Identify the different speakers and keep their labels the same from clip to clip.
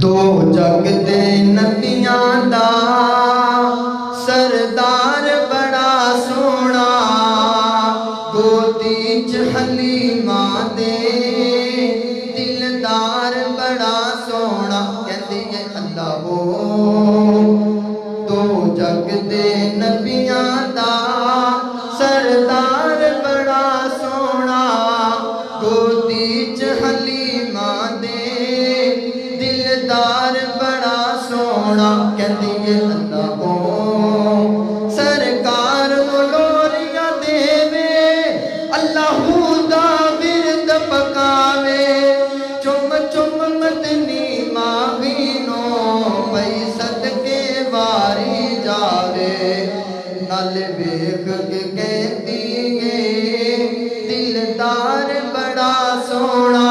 Speaker 1: दो जग दे नबियां दा सरदार बड़ा सोना, गोदी च हलीमा दे दिलदार बड़ा सोना। कहती है अल्लाह वो दो जग दे नबियां दा सरदार बड़ा सोना, गोदी च हलीमा दे दिलदार बड़ा सोना। कहती है अल्लाह ओ सरकार लोरियां देवे, अल्लाहू दा विरद पकावे, चुम चुम मदनी मावीनो पई सदके वारी जावे। नल वेख के कहती है दिलदार बड़ा सोना,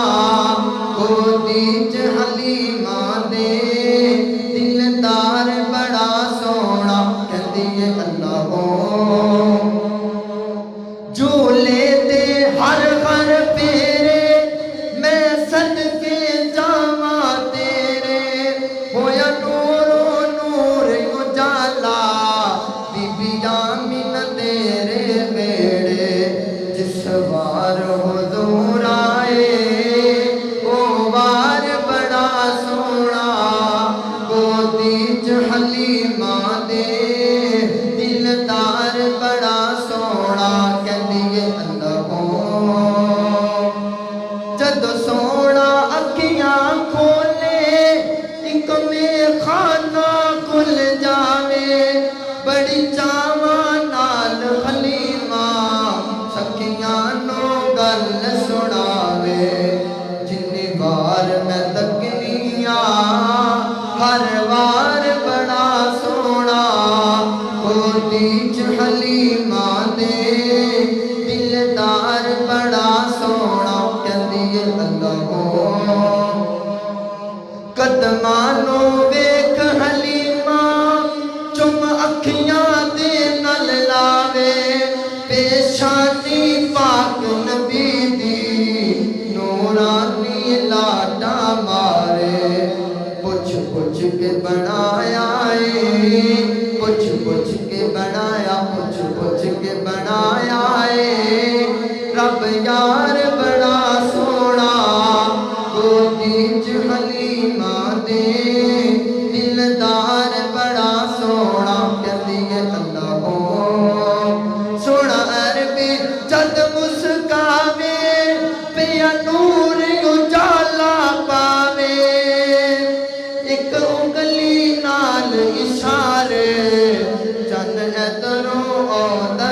Speaker 1: गोदी च हलीमा दे दिलदार बड़ा सोना। कहती है अल्लाह ओ झूले दे हर हर फेरे मैं सदके जावा तेरे, होया नूरो नूर उजाला बीबी आमिना तेरे बेड़े। जिस वार हुजूर आए ओ वार बड़ा सोना, गोदी च हलीमा दे दिलदार बड़ा सोना। कहती है अल्लाह ओ जद सोना अखियां खोले एक में खाना खुल जावे, बड़ी चावा नाल हलीमा सखियां नो गल सुनावे। जिन्नी बार मैं तकनिया हर वार बड़ा सोना, गोदी च हलीमा दे दिलदार बड़ा सोना। कहती है अल्लाह ओ कदमां नो वेख हलीमा चुम अखियां दे नल लावे, पेशानी पाक नबी दी नूरानी लाडा मारे। पुछ पुछ के बनाया है, पुछ पुछ के बनाया, पुछ पुछ के बनाया है रब यार बड़ा सोना, गोदी च हलीमा दे दिलदार बड़ा सोना। कहती है अल्लाह ओ सोना अरबी जद मुस्कावे पिया नूर उजाला पावे, एक उंगली नाल इशारे चन इधरों औदा